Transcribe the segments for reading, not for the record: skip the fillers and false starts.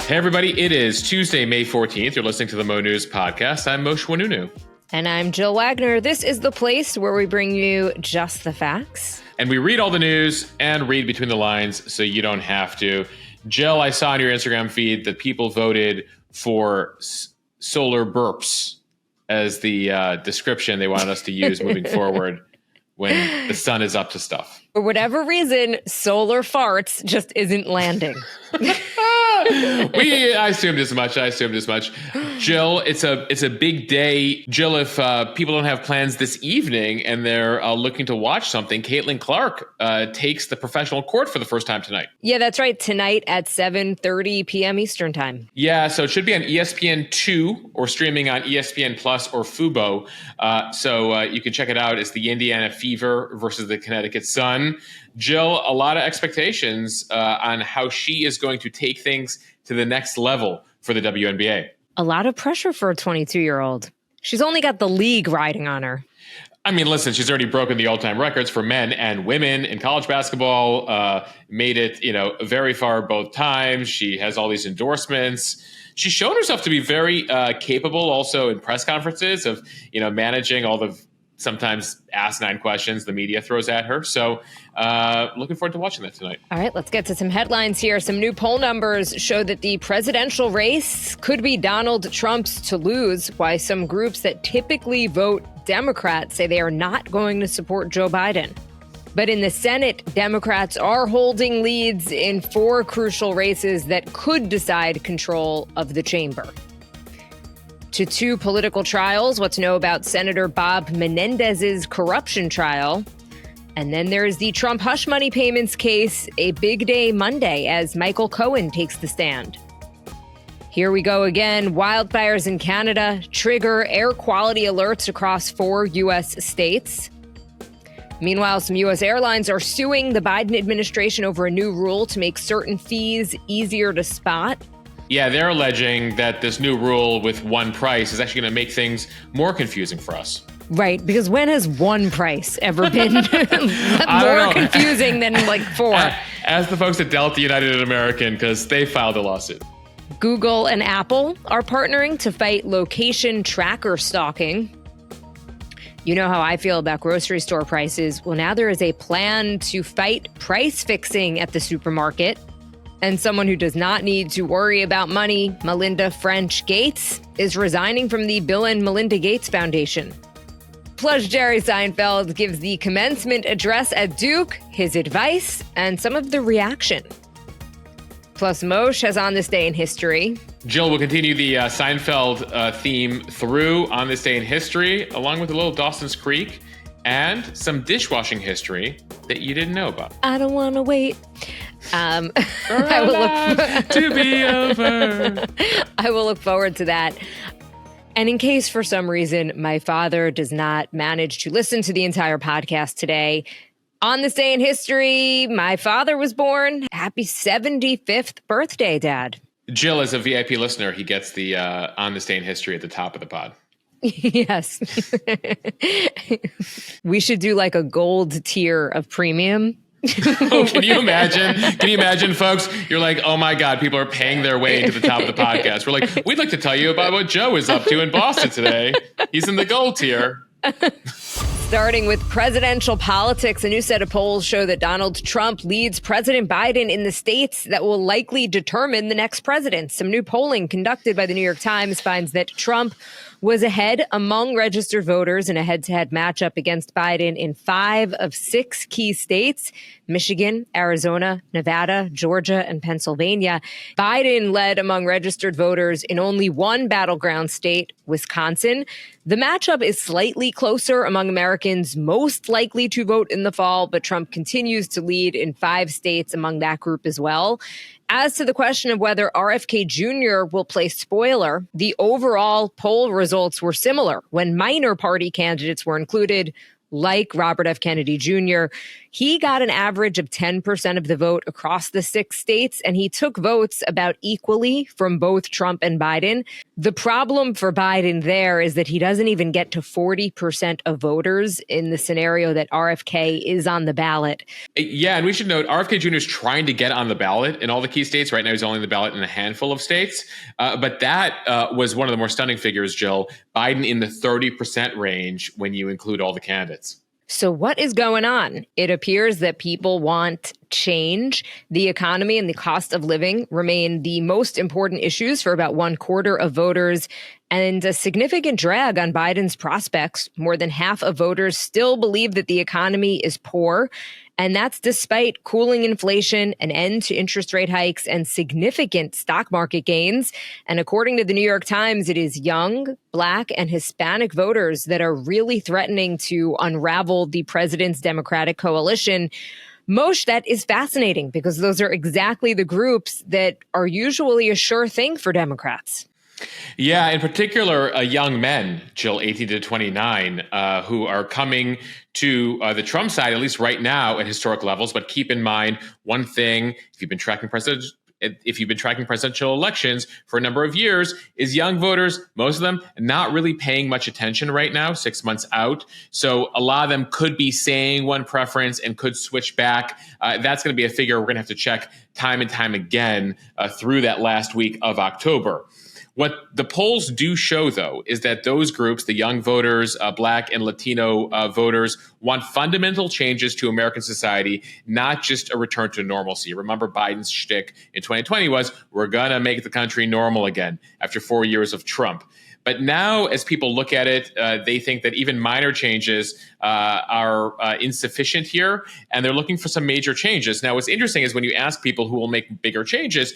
Hey, everybody. It is Tuesday, May 14th. You're listening to the Mo News podcast. I'm Moshe Wanunu. And I'm Jill Wagner. This is the place where we bring you just the facts. And we read all the news and read between the lines so you don't have to. Jill, I saw on your Instagram feed that people voted for solar burps as the description they wanted us to use moving forward when the sun is up to stuff. For whatever reason, solar farts just isn't landing. I assumed as much. Jill, it's a big day. Jill, if people don't have plans this evening and they're looking to watch something, Caitlin Clark takes the professional court for the first time tonight. Yeah, that's right. Tonight at 7:30 p.m. Eastern time. Yeah, so it should be on ESPN2 or streaming on ESPN Plus or Fubo. So you can check it out. It's the Indiana Fever versus the Connecticut Sun. Jill, a lot of expectations on how she is going to take things to the next level for the WNBA. A lot of pressure for a 22-year-old. She's only got the league riding on her. I mean, listen, she's already broken the all-time records for men and women in college basketball, made it, very far both times. She has all these endorsements. She's shown herself to be very capable also in press conferences of, managing all the sometimes asinine questions the media throws at her. So looking forward to watching that tonight. All right, let's get to some headlines here. Some new poll numbers show that the presidential race could be Donald Trump's to lose, why some groups that typically vote Democrat say they are not going to support Joe Biden. But in the Senate, Democrats are holding leads in 4 crucial races that could decide control of the chamber. To 2 political trials, what to know about Senator Bob Menendez's corruption trial. And then there is the Trump hush money payments case, a big day Monday as Michael Cohen takes the stand. Here we go again. Wildfires in Canada trigger air quality alerts across 4 U.S. states. Meanwhile, some U.S. airlines are suing the Biden administration over a new rule to make certain fees easier to spot. Yeah, they're alleging that this new rule with one price is actually going to make things more confusing for us. Right, because when has one price ever been more confusing than like 4? As the folks at Delta United and American, because they filed a lawsuit. Google and Apple are partnering to fight location tracker stalking. You know how I feel about grocery store prices. Well, now there is a plan to fight price fixing at the supermarket. And someone who does not need to worry about money, Melinda French Gates, is resigning from the Bill and Melinda Gates Foundation. Plus, Jerry Seinfeld gives the commencement address at Duke, his advice, and some of the reaction. Plus, Moshe has On This Day in History. Jill will continue the Seinfeld theme through On This Day in History, along with a little Dawson's Creek and some dishwashing history that you didn't know about. I don't want to wait. I will look to be over. I will look forward to that. And in case for some reason my father does not manage to listen to the entire podcast today, on this day in history, my father was born. Happy 75th birthday, Dad. Jill, as a VIP listener, he gets the On This Day in History at the top of the pod. Yes. We should do like a gold tier of premium. Can you imagine, folks? You're like, oh my God, people are paying their way into the top of the podcast. We're like, we'd like to tell you about what Joe is up to in Boston today. He's in the gold tier. Starting with presidential politics, a new set of polls show that Donald Trump leads President Biden in the states that will likely determine the next president. Some new polling conducted by the New York Times finds that Trump was ahead among registered voters in a head-to-head matchup against Biden in 5 of 6 key states: Michigan, Arizona, Nevada, Georgia, and Pennsylvania. Biden led among registered voters in only 1 battleground state, Wisconsin. The matchup is slightly closer among Americans most likely to vote in the fall, but Trump continues to lead in 5 states among that group as well. As to the question of whether RFK Jr. will play spoiler, the overall poll results were similar. When minor party candidates were included, like Robert F. Kennedy Jr., he got an average of 10% of the vote across the 6 states, and he took votes about equally from both Trump and Biden. The problem for Biden there is that he doesn't even get to 40% of voters in the scenario that RFK is on the ballot. Yeah, and we should note RFK Jr. is trying to get on the ballot in all the key states. Right now, he's only on the ballot in a handful of states. But that was one of the more stunning figures, Jill. Biden in the 30% range when you include all the candidates. So what is going on? It appears that people want change. The economy and the cost of living remain the most important issues for about 1/4 of voters, and a significant drag on Biden's prospects. More than half of voters still believe that the economy is poor. And that's despite cooling inflation, an end to interest rate hikes, and significant stock market gains. And according to the New York Times, it is young, Black, and Hispanic voters that are really threatening to unravel the president's Democratic coalition. Moshe, that is fascinating because those are exactly the groups that are usually a sure thing for Democrats. Yeah, in particular, young men, Jill, 18 to 29, who are coming to the Trump side, at least right now, at historic levels. But keep in mind one thing: if you've been tracking presidential elections for a number of years, is young voters, most of them, not really paying much attention right now, 6 months out. So a lot of them could be saying one preference and could switch back. That's going to be a figure we're going to have to check time and time again through that last week of October. What the polls do show, though, is that those groups, the young voters, Black and Latino voters, want fundamental changes to American society, not just a return to normalcy. Remember, Biden's shtick in 2020 was, we're going to make the country normal again after 4 years of Trump. But now, as people look at it, they think that even minor changes are insufficient here, and they're looking for some major changes. Now, what's interesting is when you ask people who will make bigger changes,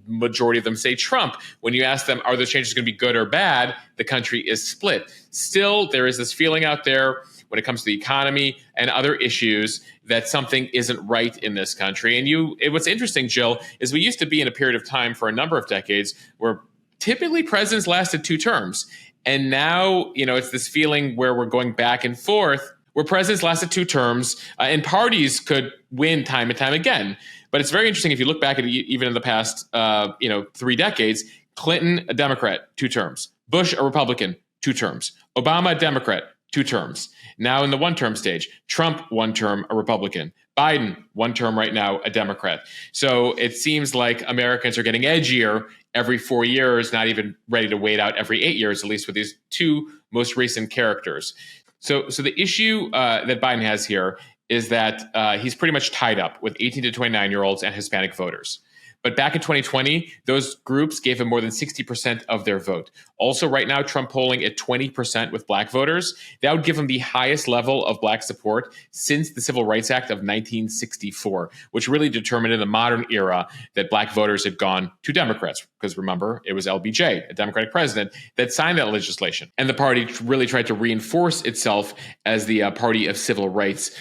majority of them say Trump. When you ask them, are those changes going to be good or bad, the country is split. Still, there is this feeling out there when it comes to the economy and other issues that something isn't right in this country. And what's interesting, Jill, is we used to be in a period of time for a number of decades where typically presidents lasted 2 terms. And now, it's this feeling where we're going back and forth, where presidents lasted 2 terms and parties could win time and time again. But it's very interesting if you look back at it, even in the past, 3 decades. Clinton, a Democrat, 2 terms. Bush, a Republican, 2 terms. Obama, a Democrat, 2 terms. Now in the 1-term stage, Trump, 1 term, a Republican. Biden, 1 term right now, a Democrat. So it seems like Americans are getting edgier every 4 years, not even ready to wait out every 8 years, at least with these 2 most recent characters. So the issue that Biden has here is that he's pretty much tied up with 18 to 29-year-olds and Hispanic voters. But back in 2020, those groups gave him more than 60% of their vote. Also, right now, Trump polling at 20% with Black voters. That would give him the highest level of Black support since the Civil Rights Act of 1964, which really determined in the modern era that Black voters had gone to Democrats. Because remember, it was LBJ, a Democratic president, that signed that legislation. And the party really tried to reinforce itself as the party of civil rights,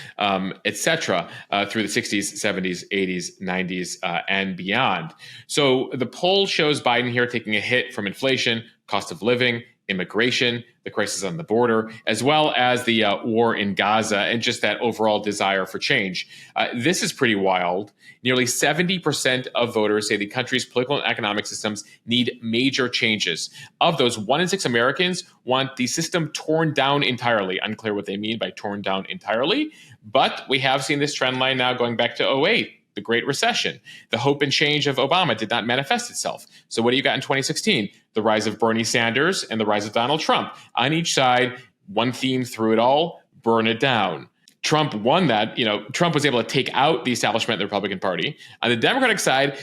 etc., through the 60s, 70s, 80s, 90s, and beyond. So the poll shows Biden here taking a hit from inflation, cost of living, immigration, the crisis on the border, as well as the war in Gaza, and just that overall desire for change. This is pretty wild. Nearly 70% of voters say the country's political and economic systems need major changes. Of those, 1 in 6 Americans want the system torn down entirely. Unclear what they mean by torn down entirely, but we have seen this trend line now going back to 2008. The Great Recession. The hope and change of Obama did not manifest itself. So what do you got in 2016? The rise of Bernie Sanders and the rise of Donald Trump. On each side, one theme through it all: burn it down. Trump won that. Trump was able to take out the establishment of the Republican Party. On the Democratic side,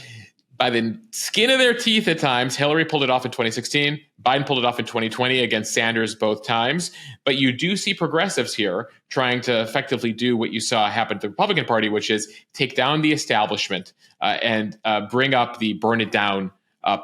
by the skin of their teeth at times, Hillary pulled it off in 2016. Biden pulled it off in 2020 against Sanders both times. But you do see progressives here trying to effectively do what you saw happen to the Republican Party, which is take down the establishment and bring up the burn it down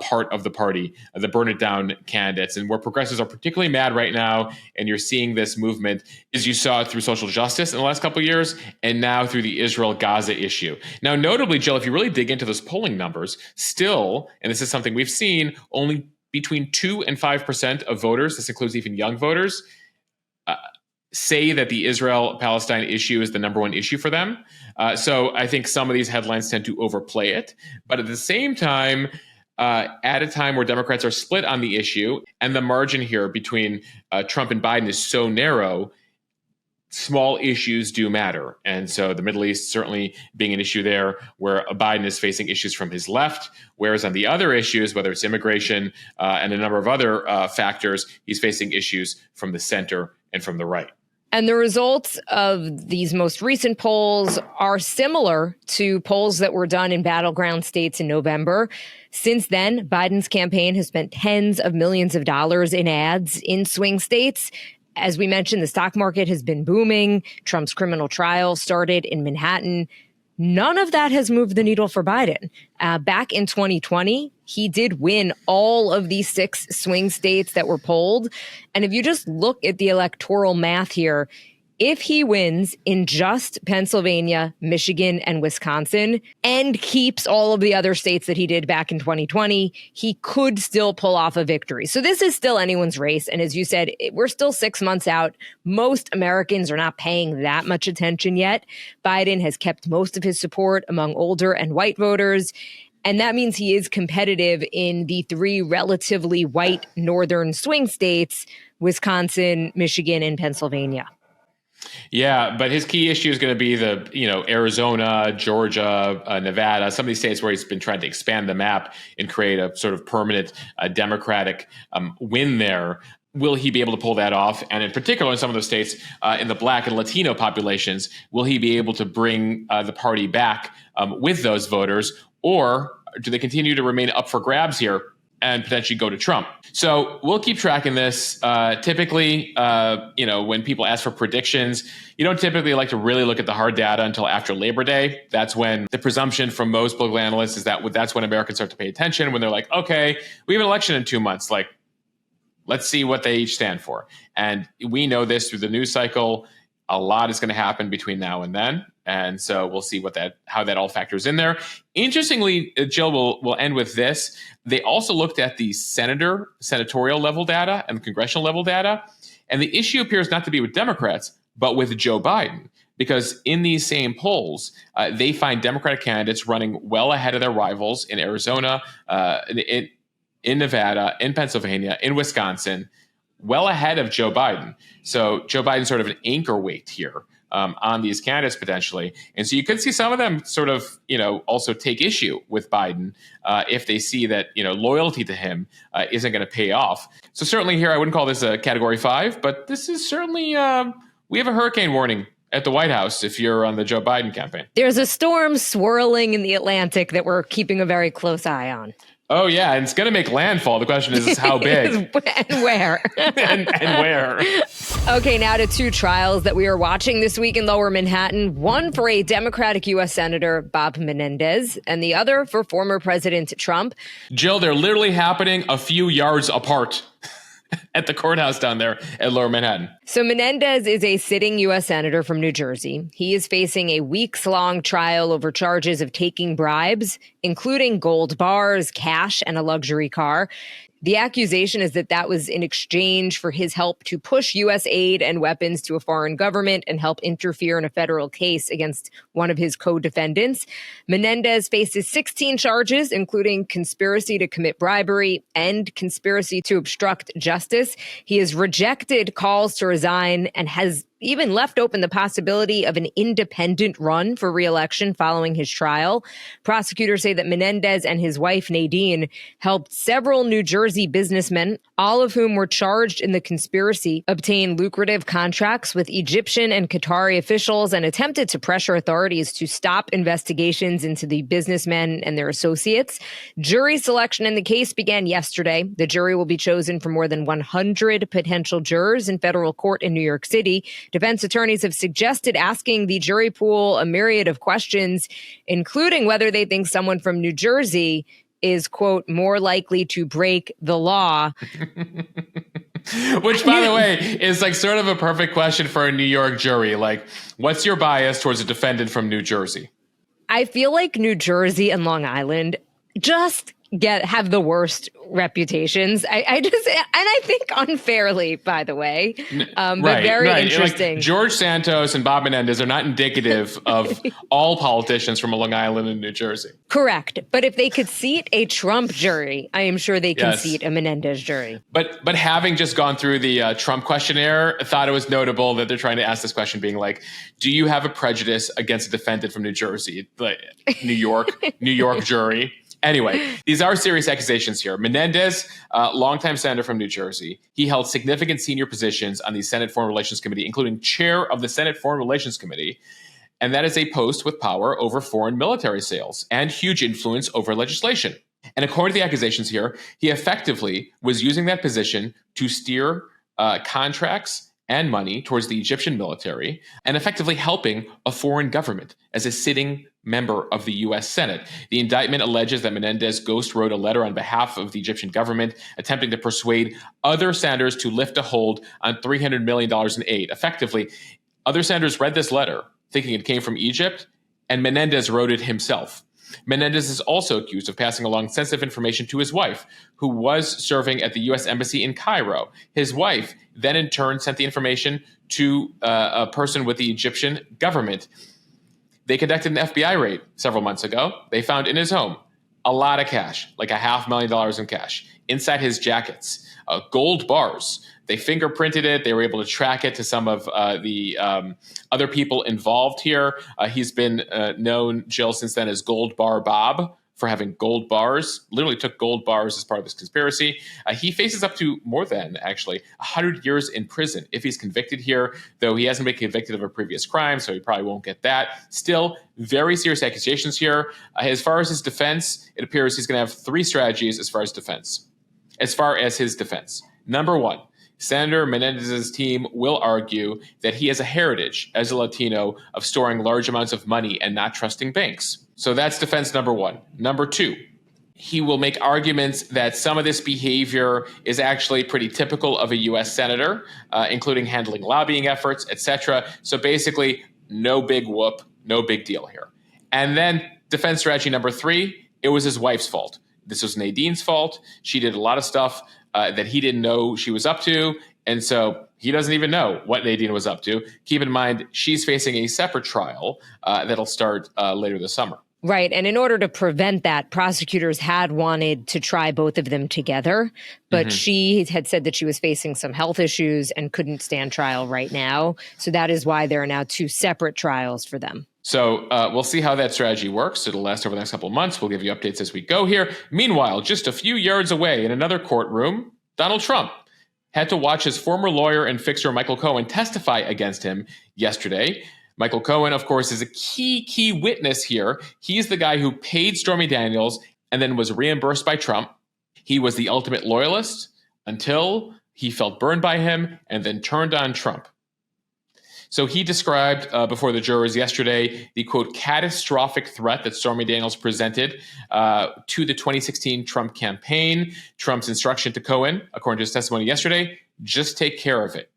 part of the party, the burn it down candidates. And where progressives are particularly mad right now, and you're seeing this movement, is you saw it through social justice in the last couple of years, and now through the Israel-Gaza issue. Now, notably, Jill, if you really dig into those polling numbers, still, and this is something we've seen, only between 2 and 5% of voters, this includes even young voters, say that the Israel-Palestine issue is the number one issue for them. So I think some of these headlines tend to overplay it. But at the same time, at a time where Democrats are split on the issue, and the margin here between Trump and Biden is so narrow, small issues do matter. And so the Middle East certainly being an issue there, where Biden is facing issues from his left, whereas on the other issues, whether it's immigration and a number of other factors, he's facing issues from the center and from the right. And the results of these most recent polls are similar to polls that were done in battleground states in November. Since then, Biden's campaign has spent tens of millions of dollars in ads in swing states. As we mentioned, the stock market has been booming. Trump's criminal trial started in Manhattan. None of that has moved the needle for Biden. Back in 2020, he did win all of these 6 swing states that were polled. And if you just look at the electoral math here, if he wins in just Pennsylvania, Michigan, and Wisconsin, and keeps all of the other states that he did back in 2020, he could still pull off a victory. So this is still anyone's race. And as you said, we're still 6 months out. Most Americans are not paying that much attention yet. Biden has kept most of his support among older and white voters. And that means he is competitive in the 3 relatively white northern swing states, Wisconsin, Michigan, and Pennsylvania. Yeah, but his key issue is going to be Arizona, Georgia, Nevada, some of these states where he's been trying to expand the map and create a sort of permanent Democratic win there. Will he be able to pull that off? And in particular, in some of those states, in the Black and Latino populations, will he be able to bring the party back with those voters? Or do they continue to remain up for grabs here and potentially go to Trump? So we'll keep tracking this. Typically, when people ask for predictions, you don't typically like to really look at the hard data until after Labor Day. That's when the presumption from most political analysts is that that's when Americans start to pay attention, when they're like, okay, we have an election in 2 months. Like, let's see what they each stand for. And we know this through the news cycle. A lot is going to happen between now and then. And so we'll see how that all factors in there. Interestingly, Jill, we'll end with this. They also looked at the senatorial level data and the congressional level data. And the issue appears not to be with Democrats, but with Joe Biden. Because in these same polls, they find Democratic candidates running well ahead of their rivals in Arizona, in Nevada, in Pennsylvania, in Wisconsin, well ahead of Joe Biden. So Joe Biden's sort of an anchor weight here on these candidates potentially. And so you could see some of them sort of, also take issue with Biden if they see that, loyalty to him isn't going to pay off. So certainly here, I wouldn't call this a category 5, but this is certainly, we have a hurricane warning at the White House if you're on the Joe Biden campaign. There's a storm swirling in the Atlantic that we're keeping a very close eye on. Oh, yeah. And it's going to make landfall. The question is how big? And where? and where? Okay, now to 2 trials that we are watching this week in Lower Manhattan. One for a Democratic U.S. Senator, Bob Menendez, and the other for former President Trump. Jill, they're literally happening a few yards apart at the courthouse down there at Lower Manhattan. So Menendez is a sitting U.S. Senator from New Jersey. He is facing a weeks-long trial over charges of taking bribes, including gold bars, cash, and a luxury car. The accusation is that was in exchange for his help to push U.S. aid and weapons to a foreign government and help interfere in a federal case against one of his co-defendants. Menendez faces 16 charges, including conspiracy to commit bribery and conspiracy to obstruct justice. He has rejected calls to resign and has even left open the possibility of an independent run for re-election following his trial. Prosecutors say that Menendez and his wife, Nadine, helped several New Jersey businessmen, all of whom were charged in the conspiracy, obtain lucrative contracts with Egyptian and Qatari officials and attempted to pressure authorities to stop investigations into the businessmen and their associates. Jury selection in the case began yesterday. The jury will be chosen from more than 100 potential jurors in federal court in New York City. Defense attorneys have suggested asking the jury pool a myriad of questions, including whether they think someone from New Jersey is, quote, more likely to break the law. Which, by the way, is like sort of a perfect question for a New York jury. Like, what's your bias towards a defendant from New Jersey? I feel like New Jersey and Long Island just have the worst reputations. I think unfairly, by the way, but very interesting. Like George Santos and Bob Menendez are not indicative of all politicians from Long Island and New Jersey. Correct. But if they could seat a Trump jury, I am sure they can seat a Menendez jury. But having just gone through the Trump questionnaire, I thought it was notable that they're trying to ask this question being like, do you have a prejudice against a defendant from New Jersey? New York jury. Anyway, these are serious accusations here. Menendez, longtime senator from New Jersey, he held significant senior positions on the Senate Foreign Relations Committee, including chair of the Senate Foreign Relations Committee. And that is a post with power over foreign military sales and huge influence over legislation. And according to the accusations here, he effectively was using that position to steer contracts and money towards the Egyptian military and effectively helping a foreign government as a sitting member of the U.S. Senate. The indictment alleges that Menendez ghost wrote a letter on behalf of the Egyptian government, attempting to persuade other senators to lift a hold on $300 million in aid. Effectively, other senators read this letter thinking it came from Egypt, and Menendez wrote it himself. Menendez is also accused of passing along sensitive information to his wife, who was serving at the U.S. Embassy in Cairo. His wife then in turn sent the information to a person with the Egyptian government. They conducted an FBI raid several months ago. They found in his home a lot of cash, like $500,000 in cash, inside his jackets, gold bars. They fingerprinted it. They were able to track it to some of the other people involved here. He's been known, Jill, since then as Gold Bar Bob for having gold bars, literally took gold bars as part of this conspiracy. He faces up to more than, actually, 100 years in prison if he's convicted here, though he hasn't been convicted of a previous crime, so he probably won't get that. Still, very serious accusations here. As far as his defense, it appears he's going to have three strategies as far as his defense. Number one, Senator Menendez's team will argue that he has a heritage as a Latino of storing large amounts of money and not trusting banks. So that's defense number one. Number two, he will make arguments that some of this behavior is actually pretty typical of a U.S. senator, including handling lobbying efforts, etc. So basically, no big whoop, no big deal here. And then defense strategy number three, it was his wife's fault. This was Nadine's fault. She did a lot of stuff that he didn't know she was up to. And so he doesn't even know what Nadine was up to. Keep in mind, she's facing a separate trial that'll start later this summer. Right. And in order to prevent that, prosecutors had wanted to try both of them together. But she had said that she was facing some health issues and couldn't stand trial right now. So that is why there are now two separate trials for them. So we'll see how that strategy works. It'll last over the next couple of months. We'll give you updates as we go here. Meanwhile, just a few yards away in another courtroom, Donald Trump had to watch his former lawyer and fixer Michael Cohen testify against him yesterday. Michael Cohen, of course, is a key witness here. He's the guy who paid Stormy Daniels and then was reimbursed by Trump. He was the ultimate loyalist until he felt burned by him and then turned on Trump. So he described before the jurors yesterday the, quote, catastrophic threat that Stormy Daniels presented to the 2016 Trump campaign. Trump's instruction to Cohen, according to his testimony yesterday, just take care of it.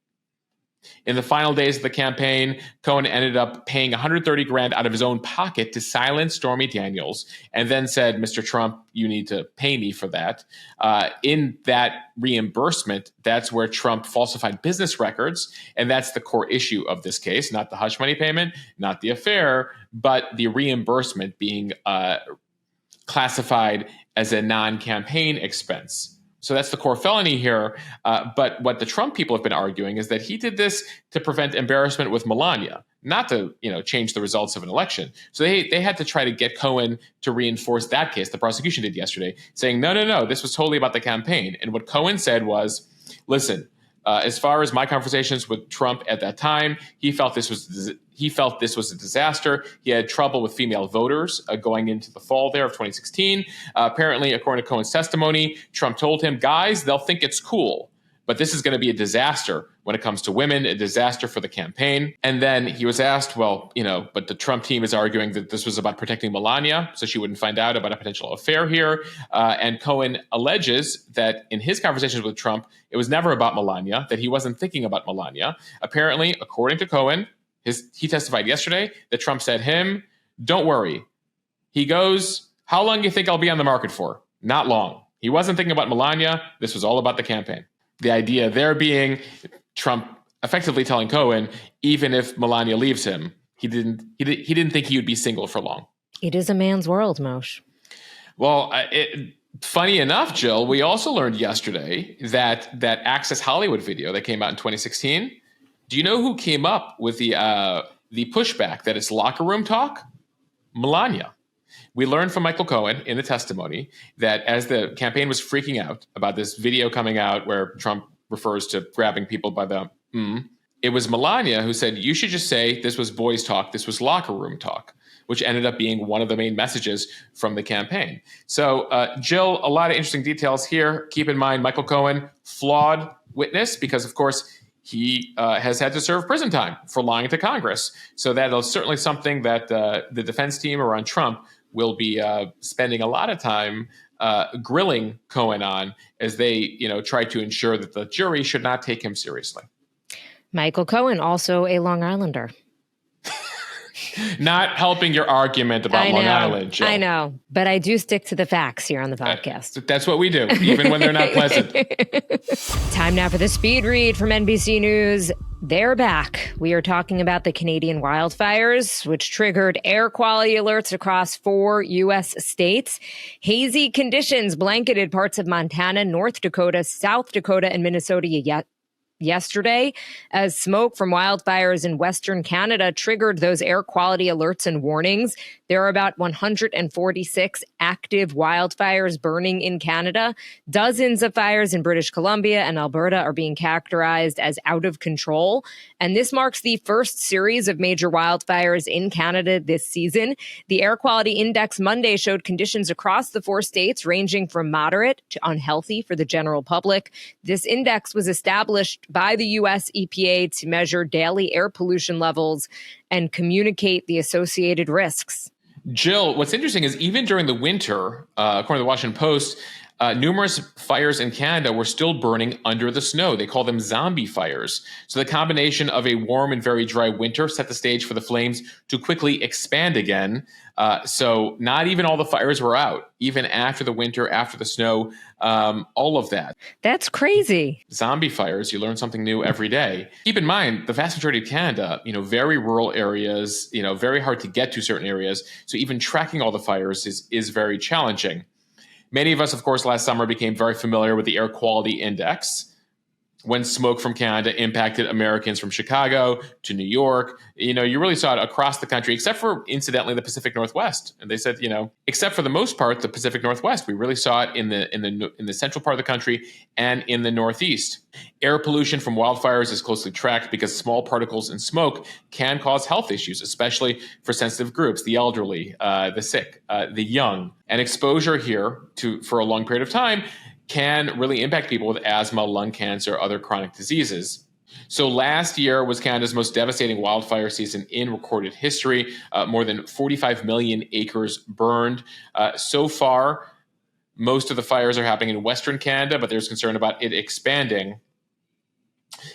In the final days of the campaign, Cohen ended up paying $130,000 out of his own pocket to silence Stormy Daniels and then said, Mr. Trump, you need to pay me for that. In that reimbursement, that's where Trump falsified business records. And that's the core issue of this case, not the hush money payment, not the affair, but the reimbursement being classified as a non-campaign expense. So that's the core felony here. But what the Trump people have been arguing is that he did this to prevent embarrassment with Melania, not to change the results of an election. So they had to try to get Cohen to reinforce that case. The prosecution did yesterday, saying, no, this was totally about the campaign. And what Cohen said was, listen, as far as my conversations with Trump at that time, he felt this was a disaster. He had trouble with female voters going into the fall there of 2016. Apparently, according to Cohen's testimony, Trump told him, guys, they'll think it's cool, but this is going to be a disaster when it comes to women, a disaster for the campaign. And then he was asked, but the Trump team is arguing that this was about protecting Melania, so she wouldn't find out about a potential affair here. And Cohen alleges that in his conversations with Trump, it was never about Melania, that he wasn't thinking about Melania. Apparently, according to Cohen, he testified yesterday that Trump said don't worry. He goes, how long do you think I'll be on the market for? Not long. He wasn't thinking about Melania. This was all about the campaign. The idea there being Trump effectively telling Cohen, even if Melania leaves him, he didn't think he would be single for long. It is a man's world, Moshe. Well, funny enough, Jill, we also learned yesterday that Access Hollywood video that came out in 2016. Do you know who came up with the pushback that it's locker room talk? Melania. We learned from Michael Cohen in the testimony that as the campaign was freaking out about this video coming out where Trump refers to grabbing people by the it was Melania who said, you should just say this was boys talk, this was locker room talk, which ended up being one of the main messages from the campaign. So, Jill, a lot of interesting details here. Keep in mind, Michael Cohen, flawed witness because, of course, he has had to serve prison time for lying to Congress. So that is certainly something that the defense team around Trump will be spending a lot of time grilling Cohen on as they, try to ensure that the jury should not take him seriously. Michael Cohen, also a Long Islander. Not helping your argument about Long Island, Jill. I know, but I do stick to the facts here on the podcast. That's what we do, even when they're not pleasant. Time now for the speed read from NBC News. They're back. We are talking about the Canadian wildfires, which triggered air quality alerts across 4 U.S. states. Hazy conditions blanketed parts of Montana, North Dakota, South Dakota, and Minnesota yesterday, as smoke from wildfires in Western Canada triggered those air quality alerts and warnings. There are about 146 active wildfires burning in Canada. Dozens of fires in British Columbia and Alberta are being characterized as out of control. And this marks the first series of major wildfires in Canada this season. The Air Quality Index Monday showed conditions across the 4 states ranging from moderate to unhealthy for the general public. This index was established by the U.S. EPA to measure daily air pollution levels and communicate the associated risks. Jill, what's interesting is even during the winter, according to the Washington Post, numerous fires in Canada were still burning under the snow. They call them zombie fires. So the combination of a warm and very dry winter set the stage for the flames to quickly expand again. So not even all the fires were out, even after the winter, after the snow, all of that. That's crazy. Zombie fires, you learn something new every day. Keep in mind, the vast majority of Canada, very rural areas, very hard to get to certain areas. So even tracking all the fires is very challenging. Many of us, of course, last summer became very familiar with the Air Quality Index when smoke from Canada impacted Americans from Chicago to New York. You really saw it across the country, except for, incidentally, the Pacific Northwest. And they said, except for the most part, the Pacific Northwest, we really saw it in the central part of the country and in the Northeast. Air pollution from wildfires is closely tracked because small particles in smoke can cause health issues, especially for sensitive groups, the elderly, the sick, the young. And exposure here for a long period of time can really impact people with asthma, lung cancer, other chronic diseases. So last year was Canada's most devastating wildfire season in recorded history. More than 45 million acres burned. So far, most of the fires are happening in Western Canada, but there's concern about it expanding.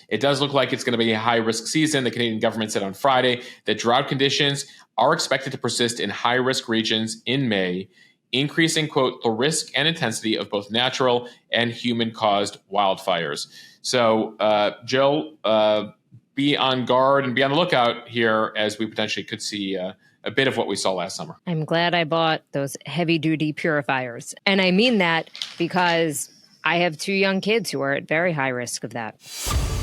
It does look like it's going to be a high-risk season. The Canadian government said on Friday that drought conditions are expected to persist in high-risk regions in May, increasing, quote, the risk and intensity of both natural and human-caused wildfires. So, Jill, be on guard and be on the lookout here as we potentially could see a bit of what we saw last summer. I'm glad I bought those heavy-duty purifiers. And I mean that because I have 2 young kids who are at very high risk of that.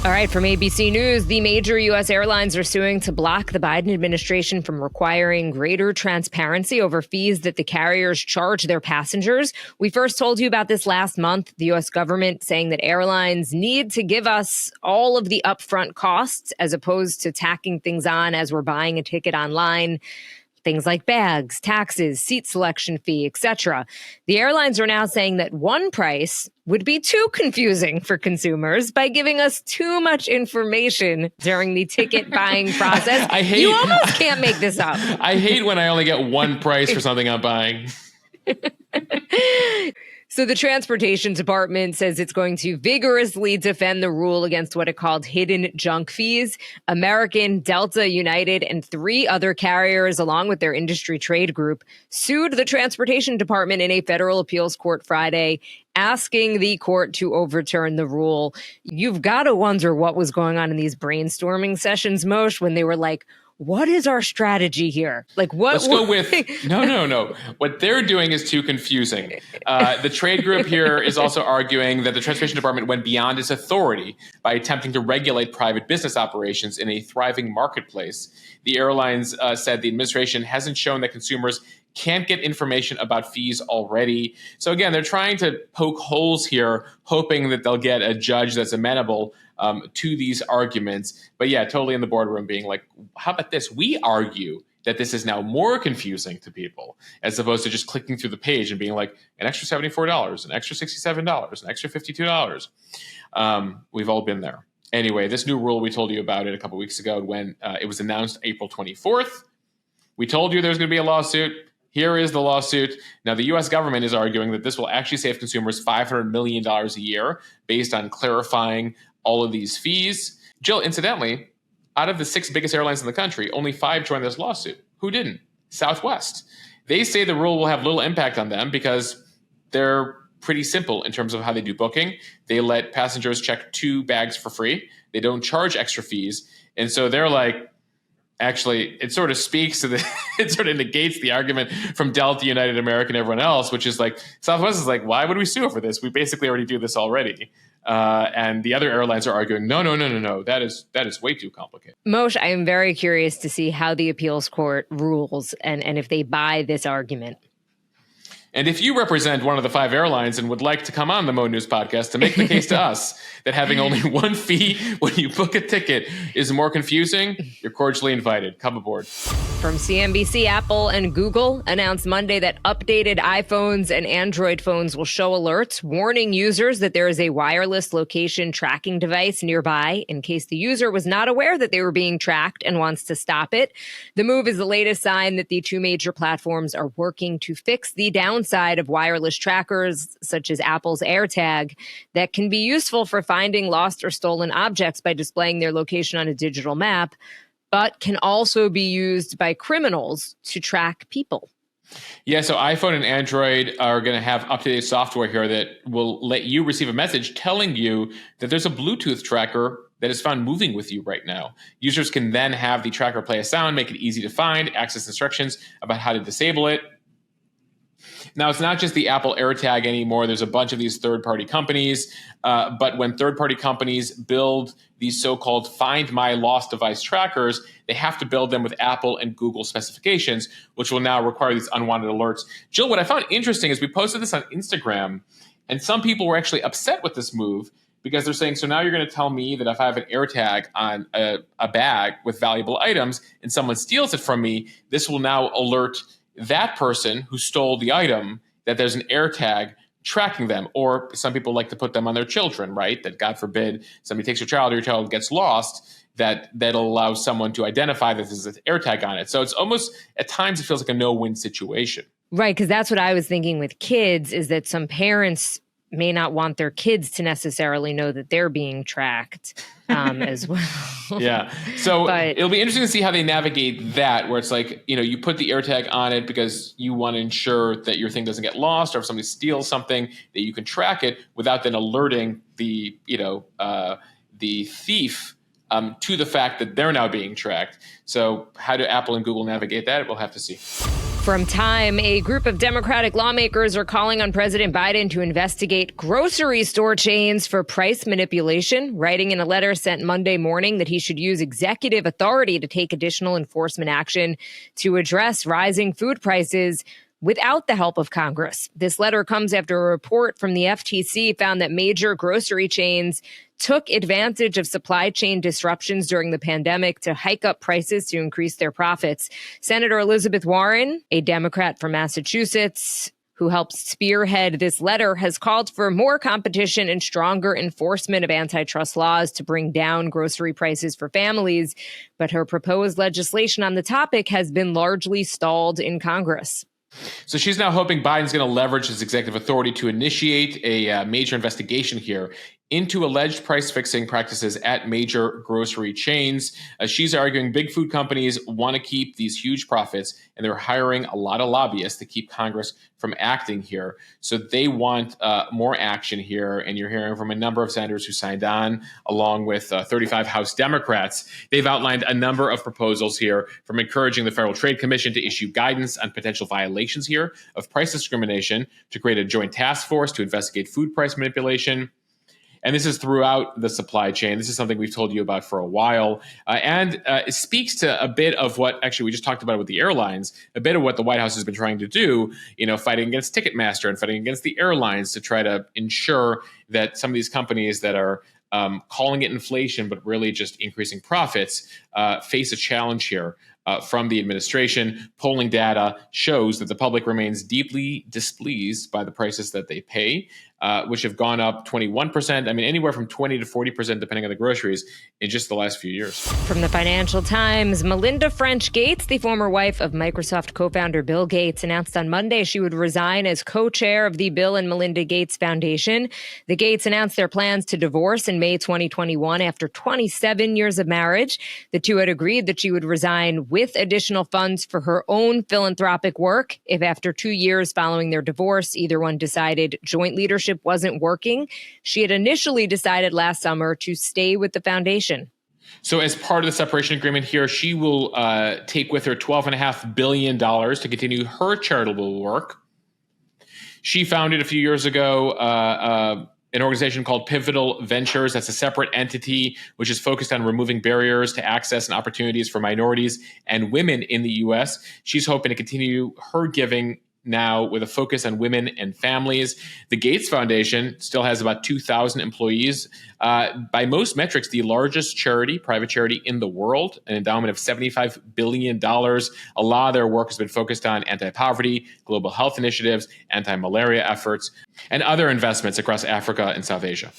All right, from ABC News, the major U.S. airlines are suing to block the Biden administration from requiring greater transparency over fees that the carriers charge their passengers. We first told you about this last month, the U.S. government saying that airlines need to give us all of the upfront costs as opposed to tacking things on as we're buying a ticket online. Things like bags, taxes, seat selection fee, etc. The airlines are now saying that one price would be too confusing for consumers by giving us too much information during the ticket buying process. You almost can't make this up. I hate when I only get one price for something I'm buying. So the Transportation Department says it's going to vigorously defend the rule against what it called hidden junk fees. American, Delta, United, and 3 other carriers, along with their industry trade group, sued the Transportation Department in a federal appeals court Friday, asking the court to overturn the rule. You've got to wonder what was going on in these brainstorming sessions, Moshe, when they were like, what is our strategy here? Like, what? Let's go with no. What they're doing is too confusing. The trade group here is also arguing that the Transportation Department went beyond its authority by attempting to regulate private business operations in a thriving marketplace. The airlines said the administration hasn't shown that consumers can't get information about fees already. So again, they're trying to poke holes here, hoping that they'll get a judge that's amenable to these arguments. But yeah, totally in the boardroom being like, how about this? We argue that this is now more confusing to people as opposed to just clicking through the page and being like, an extra $74, an extra $67, an extra $52. We've all been there. Anyway, this new rule, we told you about it a couple weeks ago when it was announced April 24th. We told you there's going to be a lawsuit. Here is the lawsuit. Now, the U.S. government is arguing that this will actually save consumers $500 million a year based on clarifying all of these fees. Jill, incidentally, out of the 6 biggest airlines in the country, only 5 joined this lawsuit. Who didn't? Southwest. They say the rule will have little impact on them because they're pretty simple in terms of how they do booking. They let passengers check 2 bags for free. They don't charge extra fees. And so they're like, actually, it sort of speaks to it sort of negates the argument from Delta, United, American, everyone else, which is like, Southwest is like, why would we sue over this? We basically already do this already. And the other airlines are arguing, no, that is way too complicated. Moshe, I am very curious to see how the appeals court rules and if they buy this argument. And if you represent one of the 5 airlines and would like to come on the Mo.news podcast to make the case to us that having only one fee when you book a ticket is more confusing, you're cordially invited. Come aboard. From CNBC, Apple and Google announced Monday that updated iPhones and Android phones will show alerts warning users that there is a wireless location tracking device nearby in case the user was not aware that they were being tracked and wants to stop it. The move is the latest sign that the 2 major platforms are working to fix the downside of wireless trackers, such as Apple's AirTag, that can be useful for finding lost or stolen objects by displaying their location on a digital map, but can also be used by criminals to track people. Yeah, so iPhone and Android are going to have updated software here that will let you receive a message telling you that there's a Bluetooth tracker that is found moving with you right now. Users can then have the tracker play a sound, make it easy to find, access instructions about how to disable it. Now, it's not just the Apple AirTag anymore. There's a bunch of these third-party companies. But when third-party companies build these so-called Find My Lost Device trackers, they have to build them with Apple and Google specifications, which will now require these unwanted alerts. Jill, what I found interesting is we posted this on Instagram, and some people were actually upset with this move because they're saying, so now you're going to tell me that if I have an AirTag on a bag with valuable items and someone steals it from me, this will now alert that person who stole the item that there's an AirTag tracking them. Or some people like to put them on their children, right? That God forbid somebody takes your child or your child gets lost, that'll allow someone to identify that there's an AirTag on it. So it's almost, at times, it feels like a no-win situation. Right, because that's what I was thinking with kids, is that some parents may not want their kids to necessarily know that they're being tracked as well. Yeah. So it'll be interesting to see how they navigate that, where it's like, you put the AirTag on it because you want to ensure that your thing doesn't get lost, or if somebody steals something, that you can track it without then alerting the thief to the fact that they're now being tracked. So how do Apple and Google navigate that? We'll have to see. From Time, a group of Democratic lawmakers are calling on President Biden to investigate grocery store chains for price manipulation, writing in a letter sent Monday morning that he should use executive authority to take additional enforcement action to address rising food prices without the help of Congress. This letter comes after a report from the FTC found that major grocery chains took advantage of supply chain disruptions during the pandemic to hike up prices to increase their profits. Senator Elizabeth Warren, a Democrat from Massachusetts, who helped spearhead this letter, has called for more competition and stronger enforcement of antitrust laws to bring down grocery prices for families. But her proposed legislation on the topic has been largely stalled in Congress. So she's now hoping Biden's going to leverage his executive authority to initiate a major investigation here into alleged price fixing practices at major grocery chains. She's arguing big food companies want to keep these huge profits, and they're hiring a lot of lobbyists to keep Congress from acting here. So they want more action here, and you're hearing from a number of senators who signed on, along with 35 House Democrats. They've outlined a number of proposals here, from encouraging the Federal Trade Commission to issue guidance on potential violations here of price discrimination, to create a joint task force to investigate food price manipulation. And this is throughout the supply chain. This is something we've told you about for a while. And it speaks to a bit of what, actually, we just talked about with the airlines, a bit of what the White House has been trying to do, fighting against Ticketmaster and fighting against the airlines to try to ensure that some of these companies that are calling it inflation, but really just increasing profits, face a challenge here from the administration. Polling data shows that the public remains deeply displeased by the prices that they pay, which have gone up 21%. I mean, anywhere from 20 to 40%, depending on the groceries, in just the last few years. From the Financial Times, Melinda French Gates, the former wife of Microsoft co-founder Bill Gates, announced on Monday she would resign as co-chair of the Bill and Melinda Gates Foundation. The Gates announced their plans to divorce in May 2021 after 27 years of marriage. The two had agreed that she would resign with additional funds for her own philanthropic work if, after 2 years following their divorce, either one decided joint leadership wasn't working. She had initially decided last summer to stay with the foundation. So as part of the separation agreement here, she will take with her $12.5 billion to continue her charitable work. She founded a few years ago an organization called Pivotal Ventures. That's a separate entity which is focused on removing barriers to access and opportunities for minorities and women in the U.S. She's hoping to continue her giving now with a focus on women and families. The Gates Foundation still has about 2,000 employees. By most metrics, the largest private charity in the world, an endowment of $75 billion. A lot of their work has been focused on anti-poverty, global health initiatives, anti-malaria efforts, and other investments across Africa and South Asia.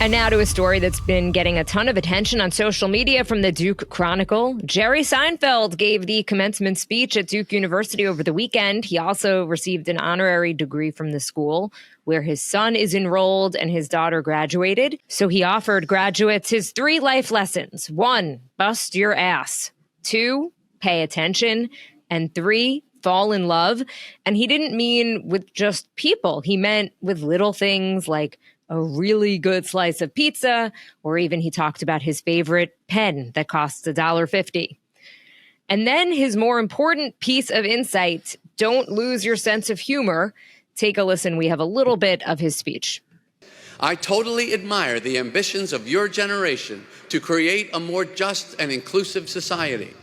And now to a story that's been getting a ton of attention on social media from the Duke Chronicle. Jerry Seinfeld gave the commencement speech at Duke University over the weekend. He also received an honorary degree from the school where his son is enrolled and his daughter graduated. So he offered graduates his 3 life lessons. 1, bust your ass. 2, pay attention. And 3, fall in love. And he didn't mean with just people. He meant with little things like a really good slice of pizza, or even he talked about his favorite pen that costs $1.50. And then his more important piece of insight, don't lose your sense of humor. Take a listen. We have a little bit of his speech. I totally admire the ambitions of your generation to create a more just and inclusive society.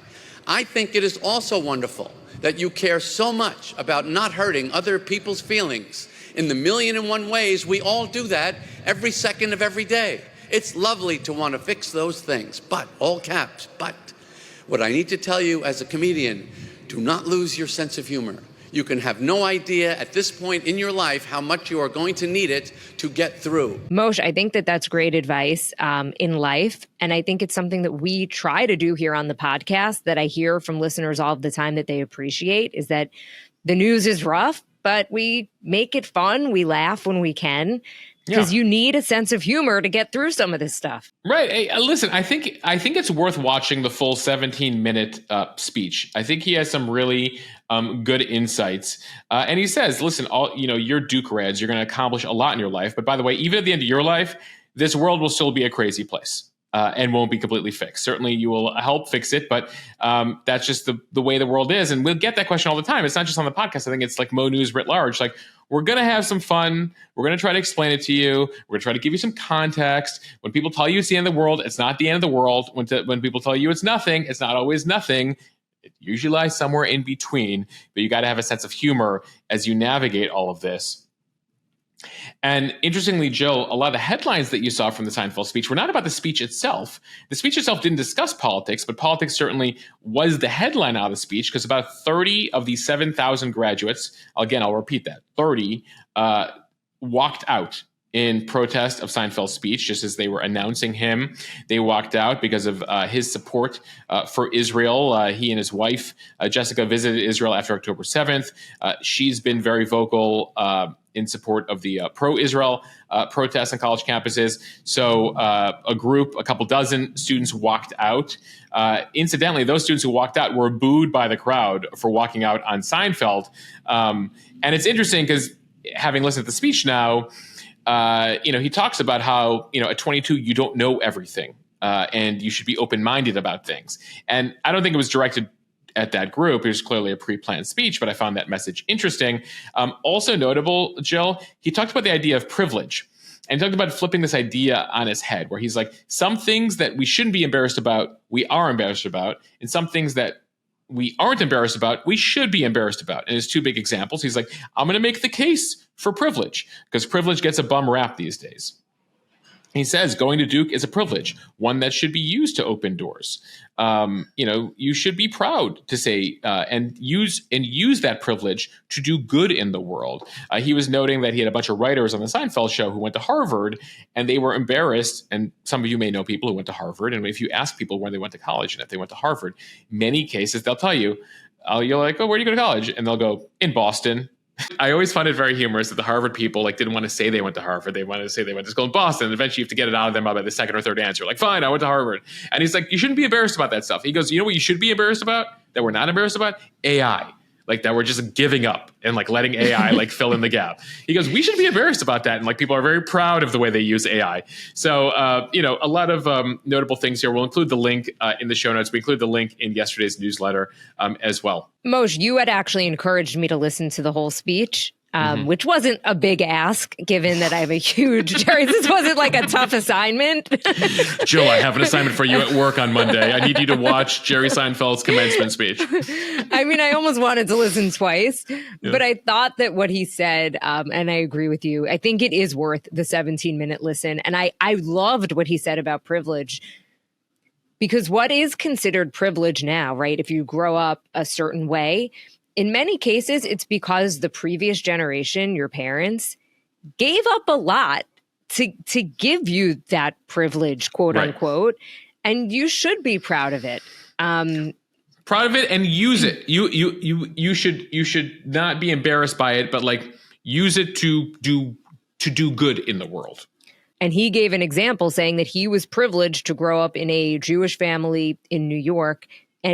I think it is also wonderful that you care so much about not hurting other people's feelings. In the 1,000,001 ways, we all do that every second of every day. It's lovely to want to fix those things, but, all caps, but. What I need to tell you as a comedian, do not lose your sense of humor. You can have no idea at this point in your life how much you are going to need it to get through. Moshe, I think that that's great advice in life. And I think it's something that we try to do here on the podcast that I hear from listeners all the time that they appreciate, is that the news is rough, but we make it fun. We laugh when we can, because you need a sense of humor to get through some of this stuff. Right. Hey, listen, I think it's worth watching the full 17-minute speech. I think he has some really good insights. And he says, listen, you're Duke grads. You're going to accomplish a lot in your life. But by the way, even at the end of your life, this world will still be a crazy place. And won't be completely fixed. Certainly you will help fix it, but that's just the way the world is. And we'll get that question all the time. It's not just on the podcast. I think it's like Mo.news writ large. Like, we're going to have some fun. We're going to try to explain it to you. We're going to try to give you some context. When people tell you it's the end of the world, it's not the end of the world. When people tell you it's nothing, it's not always nothing. It usually lies somewhere in between. But you got to have a sense of humor as you navigate all of this. And interestingly, Joe, a lot of the headlines that you saw from the Seinfeld speech were not about the speech itself. The speech itself didn't discuss politics, but politics certainly was the headline out of the speech, because about 30 of the 7,000 graduates, again, I'll repeat that, 30 walked out in protest of Seinfeld's speech. Just as they were announcing him, they walked out because of his support for Israel. He and his wife, Jessica, visited Israel after October 7th. She's been very vocal in support of the pro-Israel protests on college campuses. So a couple dozen students walked out. Incidentally, those students who walked out were booed by the crowd for walking out on Seinfeld. And it's interesting because having listened to the speech now, he talks about how, at 22, you don't know everything and you should be open-minded about things. And I don't think it was directed at that group. It was clearly a pre-planned speech, but I found that message interesting. Also notable, Jill, he talked about the idea of privilege and talked about flipping this idea on its head, where he's like, some things that we shouldn't be embarrassed about, we are embarrassed about, and some things that we aren't embarrassed about, we should be embarrassed about. And his two big examples, he's like, I'm going to make the case for privilege because privilege gets a bum rap these days. He says going to Duke is a privilege, one that should be used to open doors. You should be proud to say and use that privilege to do good in the world. He was noting that he had a bunch of writers on the Seinfeld show who went to Harvard, and they were embarrassed. And some of you may know people who went to Harvard. And if you ask people where they went to college and if they went to Harvard, many cases they'll tell you, you're like, oh, where do you go to college? And they'll go, in Boston. I always find it very humorous that the Harvard people didn't want to say they went to Harvard. They wanted to say they went to school in Boston. And eventually you have to get it out of them by the second or third answer. Like, fine, I went to Harvard. And he's like, you shouldn't be embarrassed about that stuff. He goes, you know what you should be embarrassed about that we're not embarrassed about? AI. That we're just giving up and letting AI fill in the gap. He goes, we should be embarrassed about that. And people are very proud of the way they use AI. So, a lot of notable things here. We'll include the link in the show notes. We include the link in yesterday's newsletter as well. Moshe, you had actually encouraged me to listen to the whole speech. Which wasn't a big ask, given that I have a huge Jerry. This wasn't a tough assignment. Joe, I have an assignment for you at work on Monday. I need you to watch Jerry Seinfeld's commencement speech. I mean, I almost wanted to listen twice, but I thought that what he said, and I agree with you, I think it is worth the 17-minute listen. And I loved what he said about privilege. Because what is considered privilege now, right? If you grow up a certain way, in many cases, it's because the previous generation, your parents, gave up a lot to give you that privilege, quote unquote, and you should be proud of it. Proud of it and use it. You should not be embarrassed by it, but use it to do good in the world. And he gave an example saying that he was privileged to grow up in a Jewish family in New York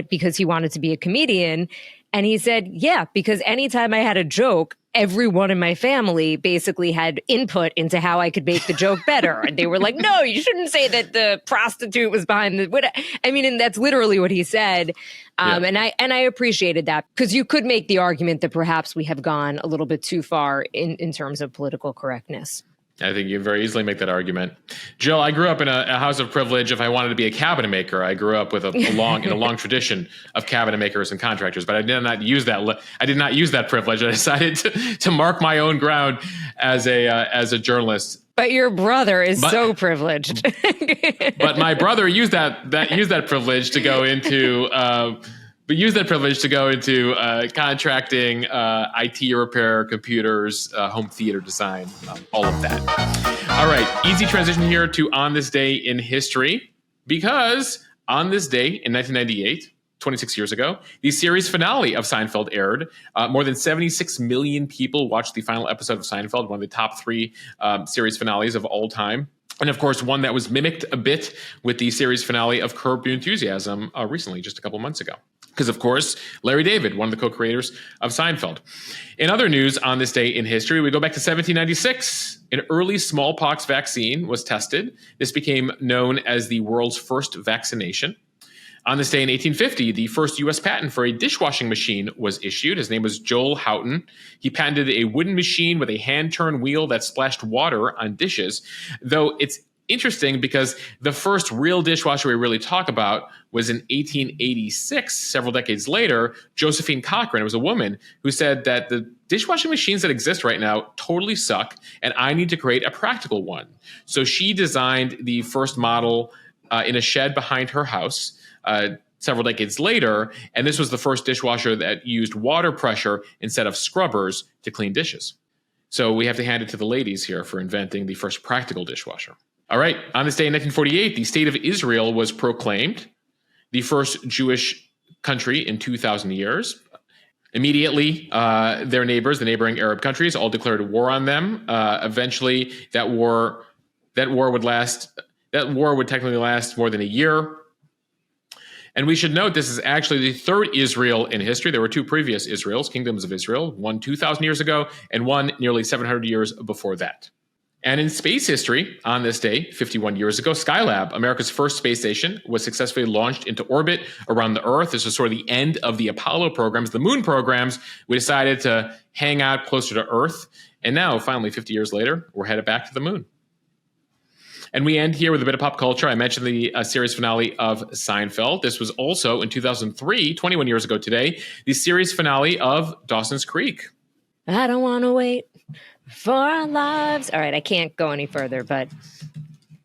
because he wanted to be a comedian. And he said, yeah, because anytime I had a joke, everyone in my family basically had input into how I could make the joke better. And they were like, no, you shouldn't say that the prostitute was behind the... and that's literally what he said. And I appreciated that because you could make the argument that perhaps we have gone a little bit too far in terms of political correctness. I think you very easily make that argument. Jill, I grew up in a house of privilege. If I wanted to be a cabinet maker, I grew up with a long tradition of cabinet makers and contractors. But I did not use that. I did not use that privilege. I decided to mark my own ground as a journalist. But your brother is so privileged. But my brother used that privilege to go into. Contracting, IT repair, computers, home theater design, all of that. All right, easy transition here to On This Day in History, because on this day in 1998, 26 years ago, the series finale of Seinfeld aired. More than 76 million people watched the final episode of Seinfeld, one of the top 3 series finales of all time. And of course, one that was mimicked a bit with the series finale of Curb Your Enthusiasm recently, just a couple months ago. Because, of course, Larry David, one of the co-creators of Seinfeld. In other news on this day in history, we go back to 1796. An early smallpox vaccine was tested. This became known as the world's first vaccination. On this day in 1850, the first U.S. patent for a dishwashing machine was issued. His name was Joel Houghton. He patented a wooden machine with a hand-turn wheel that splashed water on dishes, though it's interesting because the first real dishwasher we really talk about was in 1886, several decades later. Josephine Cochran, was a woman who said that the dishwashing machines that exist right now totally suck, and I need to create a practical one. So she designed the first model in a shed behind her house several decades later, and this was the first dishwasher that used water pressure instead of scrubbers to clean dishes. So we have to hand it to the ladies here for inventing the first practical dishwasher. All right. On this day in 1948, the state of Israel was proclaimed the first Jewish country in 2,000 years. Immediately, their neighbors, the neighboring Arab countries, all declared war on them. Eventually, that war would technically last more than a year. And we should note this is actually the third Israel in history. There were two previous Israels, kingdoms of Israel, one 2,000 years ago and one nearly 700 years before that. And in space history, on this day, 51 years ago, Skylab, America's first space station, was successfully launched into orbit around the Earth. This was sort of the end of the Apollo programs, the moon programs. We decided to hang out closer to Earth. And now, finally, 50 years later, we're headed back to the moon. And we end here with a bit of pop culture. I mentioned the series finale of Seinfeld. This was also, in 2003, 21 years ago today, the series finale of Dawson's Creek. I don't want to wait for our lives. All right, I can't go any further, but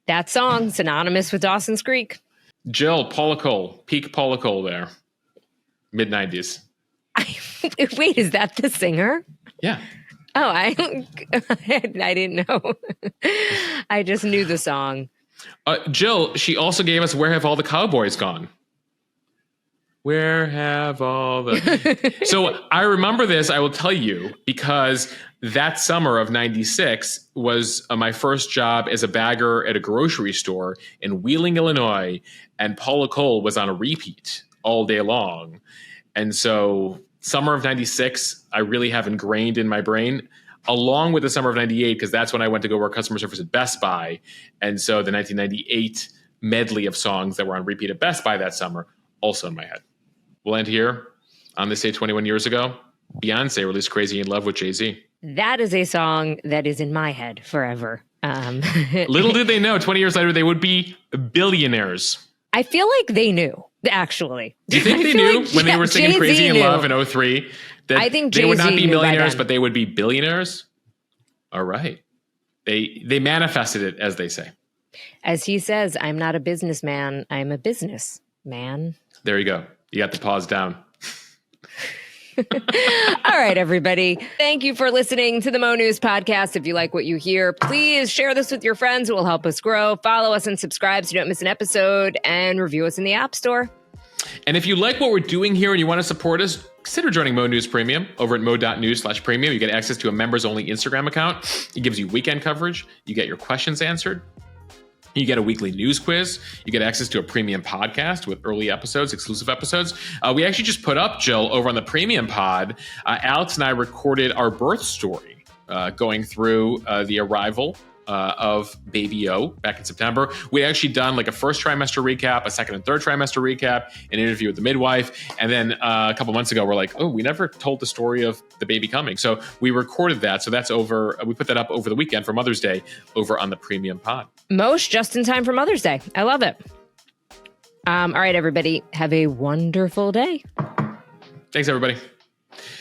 that song, synonymous with Dawson's Creek. Jill, Paula Cole, peak Paula Cole there. Mid-90s. Wait, is that the singer? Yeah. Oh, I didn't know. I just knew the song. Jill, she also gave us Where Have All the Cowboys Gone? Where have all the... So I remember this, I will tell you, because that summer of 96 was my first job as a bagger at a grocery store in Wheeling, Illinois, and Paula Cole was on a repeat all day long. And so summer of 96, I really have ingrained in my brain, along with the summer of 98, because that's when I went to go work customer service at Best Buy. And so the 1998 medley of songs that were on repeat at Best Buy that summer, also in my head. We'll end here. On this day 21 years ago, Beyonce released Crazy in Love with Jay-Z. That is a song that is in my head forever. Little did they know, 20 years later, they would be billionaires. I feel like they knew, actually. Do you think they knew when they were singing Jay-Z Crazy in knew. Love in 03 that I think they would not Jay-Z be knew by millionaires, then. but they would be billionaires? All right. They manifested it, as they say. As he says, I'm not a businessman. I'm a businessman. There you go. You got the pause down. All right, everybody. Thank you for listening to the Mo News podcast. If you like what you hear, please share this with your friends. It will help us grow. Follow us and subscribe so you don't miss an episode, and review us in the App Store. And if you like what we're doing here and you want to support us, consider joining Mo News Premium over at mo.news/premium. You get access to a members-only Instagram account. It gives you weekend coverage. You get your questions answered. You get a weekly news quiz. You get access to a premium podcast with early episodes, exclusive episodes. We actually just put up, Jill, over on the premium pod. Alex and I recorded our birth story, going through the arrival of Baby O back in September. We actually done like a first trimester recap, a second and third trimester recap, an interview with the midwife. And then a couple months ago, we're like, oh, we never told the story of the baby coming. So we recorded that. So that's over. We put that up over the weekend for Mother's Day over on the premium pod. Most just in time for Mother's Day. I love it. All right, everybody. Have a wonderful day. Thanks, everybody.